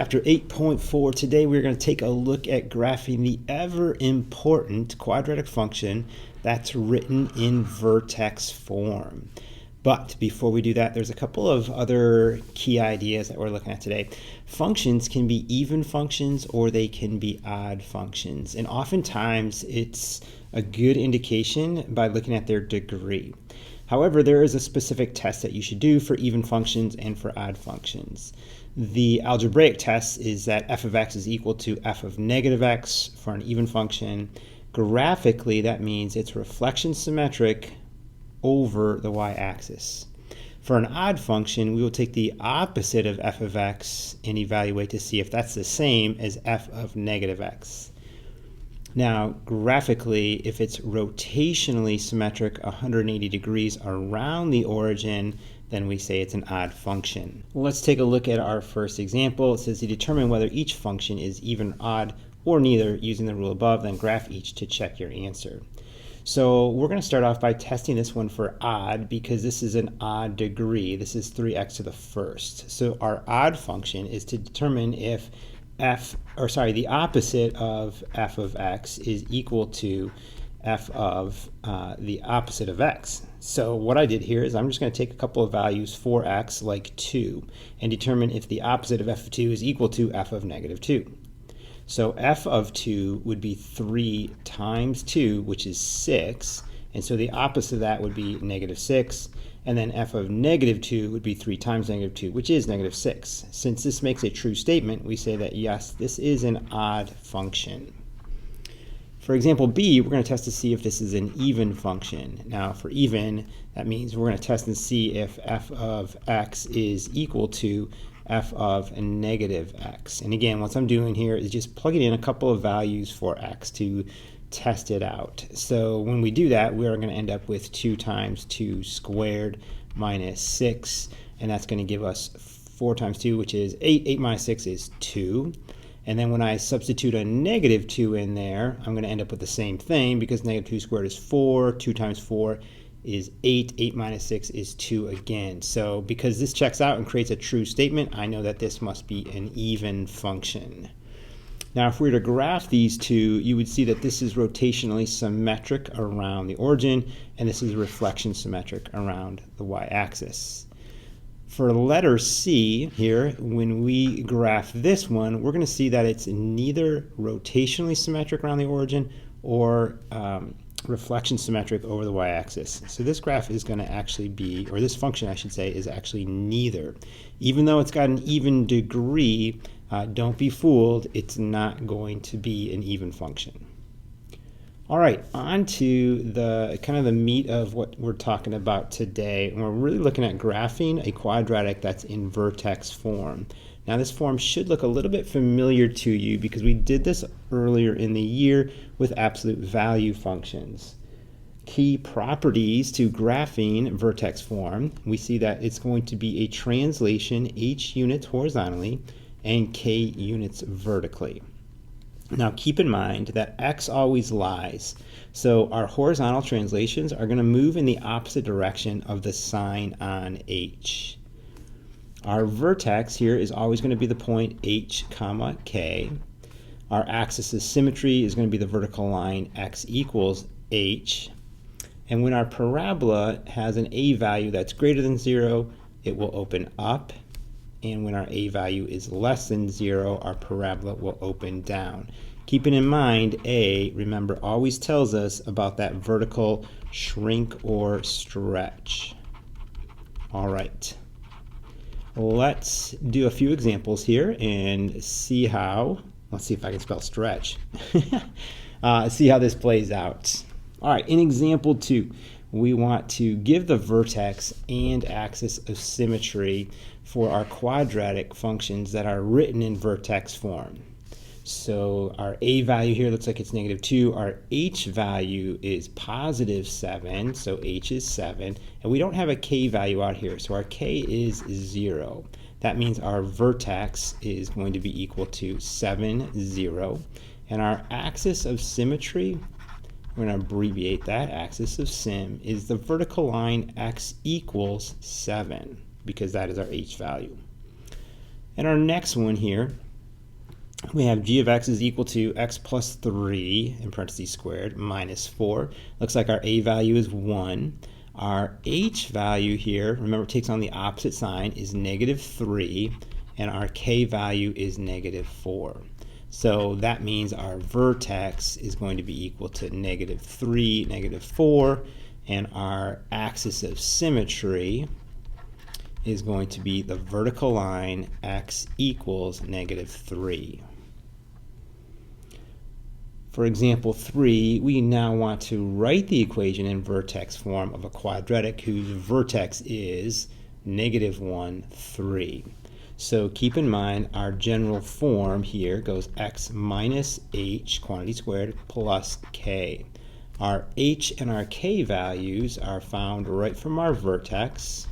After 8.4, today we're going to take a look at graphing the ever important quadratic function that's written in vertex form. But before we do that, there's a couple of other key ideas that we're looking at today. Functions can be even functions or they can be odd functions. And oftentimes it's a good indication by looking at their degree. However, there is a specific test that you should do for even functions and for odd functions. The algebraic test is that f of x is equal to f of negative x for an even function. Graphically, that means it's reflection symmetric over the y-axis. For an odd function, we will take the opposite of f of x and evaluate to see if that's the same as f of negative x. Now, graphically, if it's rotationally symmetric 180 degrees around the origin, then we say it's an odd function. Let's take a look at our first example. It says to determine whether each function is even, odd, or neither using the rule above, then graph each to check your answer. So we're going to start off by testing this one for odd because this is an odd degree. This is 3x to the first. So our odd function is to determine if the opposite of f of x is equal to f of the opposite of x. So what I did here is I'm just going to take a couple of values for x, like 2, and determine if the opposite of f of 2 is equal to f of negative 2. So f of 2 would be 3 times 2, which is 6, and so the opposite of that would be negative 6, and then f of negative 2 would be 3 times negative 2, which is negative 6. Since this makes a true statement, we say that yes, this is an odd function. For example B, we're going to test to see if this is an even function. Now for even, that means we're going to test and see if f of x is equal to f of negative x. And again, what I'm doing here is just plugging in a couple of values for x to test it out. So when we do that, we are going to end up with 2 times 2 squared minus 6, and that's going to give us 4 times 2, which is 8. 8 minus 6 is 2. And then when I substitute a negative 2 in there, I'm going to end up with the same thing because negative 2 squared is 4. 2 times 4 is 8. 8 minus 6 is 2 again. So because this checks out and creates a true statement, I know that this must be an even function. Now if we were to graph these two, you would see that this is rotationally symmetric around the origin, and this is reflection symmetric around the y-axis. For letter C here, when we graph this one, we're going to see that it's neither rotationally symmetric around the origin or reflection symmetric over the y-axis. So this graph is going to actually be, or this function I should say, is actually neither. Even though it's got an even degree, don't be fooled, it's not going to be an even function. All right, on to the kind of the meat of what we're talking about today. And we're really looking at graphing a quadratic that's in vertex form. Now this form should look a little bit familiar to you because we did this earlier in the year with absolute value functions. Key properties to graphing vertex form, we see that it's going to be a translation h units horizontally and k units vertically. Now keep in mind that x always lies, so our horizontal translations are going to move in the opposite direction of the sign on h. Our vertex here is always going to be the point h comma k. Our axis of symmetry is going to be the vertical line x equals h. And when our parabola has an a value that's greater than 0, it will open up. And when our a value is less than 0, our parabola will open down. Keeping in mind, a, remember, always tells us about that vertical shrink or stretch. All right. Let's do a few examples here and see how, let's see if I can spell stretch, see how this plays out. All right, in example 2, we want to give the vertex and axis of symmetry for our quadratic functions that are written in vertex form. So our a value here looks like it's negative 2. Our h value is positive 7, so h is 7. And we don't have a k value out here, so our k is 0. That means our vertex is going to be equal to 7, 0. And our axis of symmetry, we're going to abbreviate that, axis of sim, is the vertical line x equals 7, because that is our h value. And our next one here, we have g of x is equal to x plus 3 in parentheses squared minus 4. Looks like our a value is 1. Our h value here, remember it takes on the opposite sign, is negative 3, and our k value is negative 4. So that means our vertex is going to be equal to negative 3, negative 4, and our axis of symmetry is going to be the vertical line x equals negative 3. For example 3, we now want to write the equation in vertex form of a quadratic whose vertex is negative 1, 3. So keep in mind our general form here goes x minus h, quantity squared, plus k. Our h and our k values are found right from our vertex,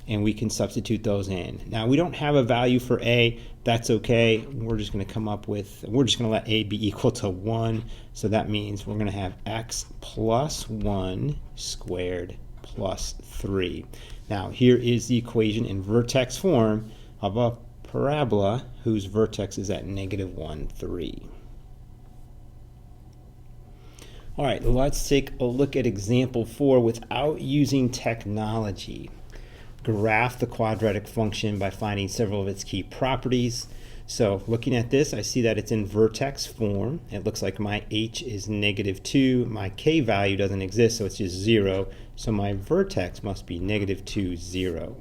and we can substitute those in. Now we don't have a value for a, that's okay. We're just going to let a be equal to 1. So that means we're going to have x plus 1 squared plus 3. Now here is the equation in vertex form of a parabola whose vertex is at negative 1, 3. All right, let's take a look at example 4 without using technology. Graph the quadratic function by finding several of its key properties. So looking at this, I see that it's in vertex form. It looks like my h is negative 2. My k value doesn't exist, so it's just 0. So my vertex must be negative 2, 0.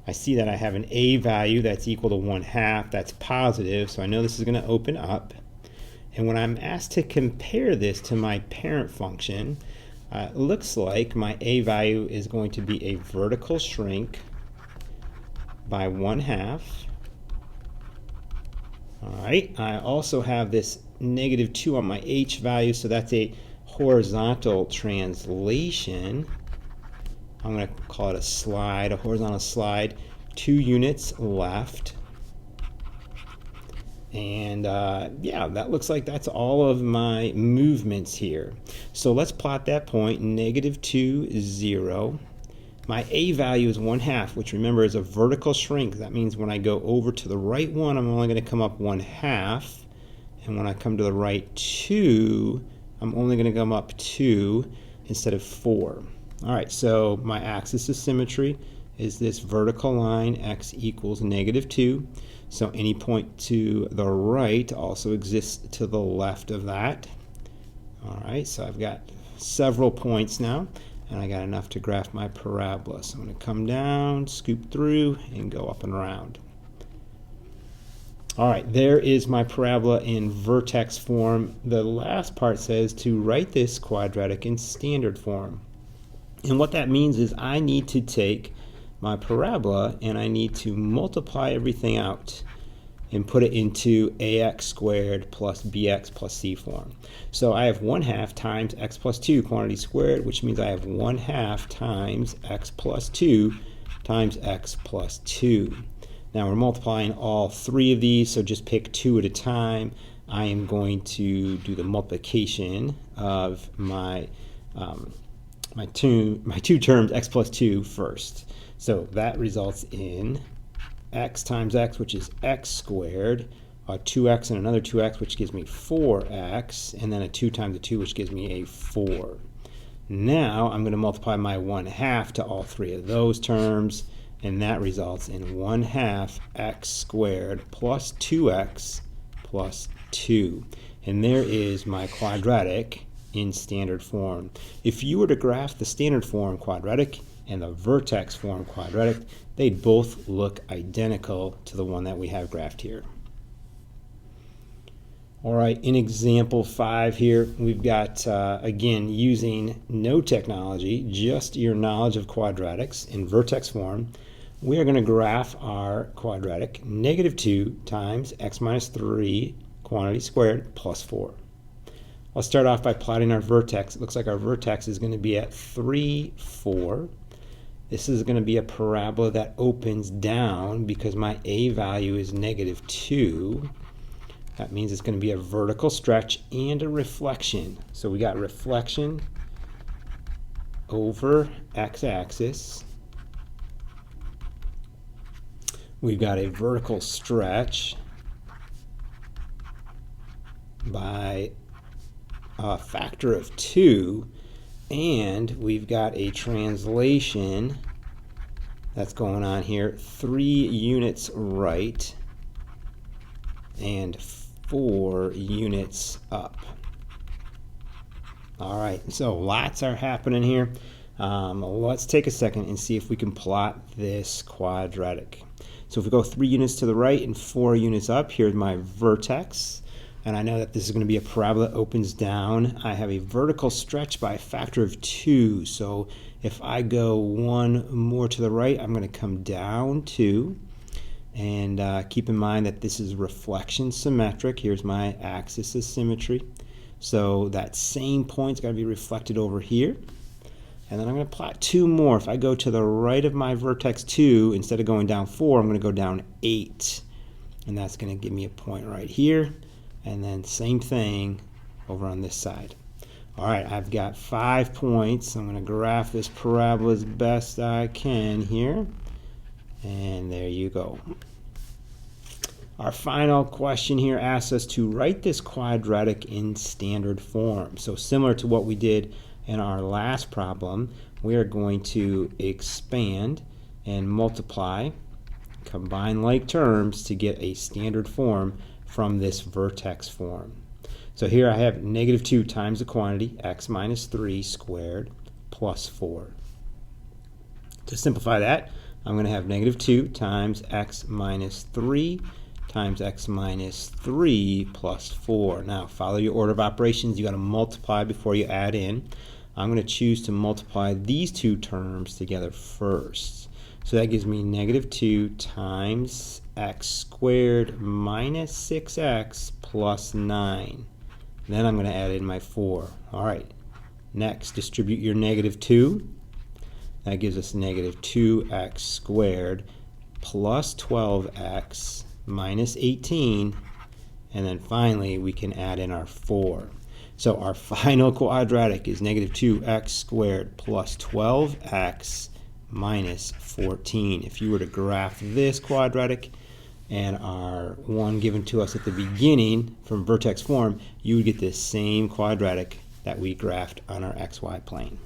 I see that I have an a value that's equal to 1/2. That's positive, so I know this is going to open up. And when I'm asked to compare this to my parent function, it looks like my a value is going to be a vertical shrink by 1/2. All right, I also have this negative 2 on my h value, so that's a horizontal translation. I'm going to call it a slide, a horizontal slide, 2 units left. And yeah, that looks like that's all of my movements here. So let's plot that point, negative 2, 0. My a value is 1/2, which remember is a vertical shrink. That means when I go over to the right one, I'm only going to come up 1/2. And when I come to the right 2, I'm only going to come up 2 instead of 4. All right, so my axis of symmetry is this vertical line, x equals negative 2. So any point to the right also exists to the left of that. All right, so I've got several points now, and I got enough to graph my parabola. So I'm going to come down, scoop through, and go up and around. All right, there is my parabola in vertex form. The last part says to write this quadratic in standard form. And what that means is I need to take my parabola and I need to multiply everything out and put it into ax squared plus bx plus c form. So I have 1/2 times x plus 2 quantity squared, which means I have 1/2 times x plus 2 times x plus 2. Now we're multiplying all 3 of these, so just pick 2 at a time. I am going to do the multiplication of my two terms, x plus 2 first. So that results in x times x, which is x squared, 2x and another 2x, which gives me 4x, and then a 2 times a 2, which gives me a 4. Now I'm going to multiply my 1/2 to all 3 of those terms, and that results in 1/2 x squared plus 2x plus 2. And there is my quadratic in standard form. If you were to graph the standard form quadratic and the vertex form quadratic, they'd both look identical to the one that we have graphed here. All right, in example 5 here, we've got, again, using no technology, just your knowledge of quadratics in vertex form, we are going to graph our quadratic negative 2 times x minus 3 quantity squared plus 4. I'll start off by plotting our vertex. It looks like our vertex is going to be at 3, 4. This is going to be a parabola that opens down because my a value is negative 2. That means it's going to be a vertical stretch and a reflection. So we got reflection over x-axis. We've got a vertical stretch by a factor of 2, and we've got a translation that's going on here, 3 units right and 4 units up. All right, so lots are happening here. Let's take a second and see if we can plot this quadratic. So if we go 3 units to the right and 4 units up, here's my vertex. And I know that this is going to be a parabola that opens down. I have a vertical stretch by a factor of 2. So if I go 1 more to the right, I'm going to come down 2. And keep in mind that this is reflection symmetric. Here's my axis of symmetry. So that same point's got to be reflected over here. And then I'm going to plot 2 more. If I go to the right of my vertex 2, instead of going down 4, I'm going to go down 8. And that's going to give me a point right here. And then same thing over on this side. All right, I've got 5 points. I'm going to graph this parabola as best I can here. And there you go. Our final question here asks us to write this quadratic in standard form. So similar to what we did in our last problem, we are going to expand and multiply, combine like terms to get a standard form from this vertex form. So here I have -2 times the quantity, x minus 3 squared plus 4. To simplify that, I'm going to have -2 times x minus 3 times x minus 3 plus 4. Now follow your order of operations. You got to multiply before you add in. I'm going to choose to multiply these 2 terms together first. So that gives me -2 times x squared minus 6x plus 9. Then I'm going to add in my 4. All right. Next, distribute your -2. That gives us -2x squared plus 12x minus 18. And then finally, we can add in our 4. So our final quadratic is -2x squared plus 12x minus 14. If you were to graph this quadratic and our one given to us at the beginning from vertex form, you would get this same quadratic that we graphed on our xy plane.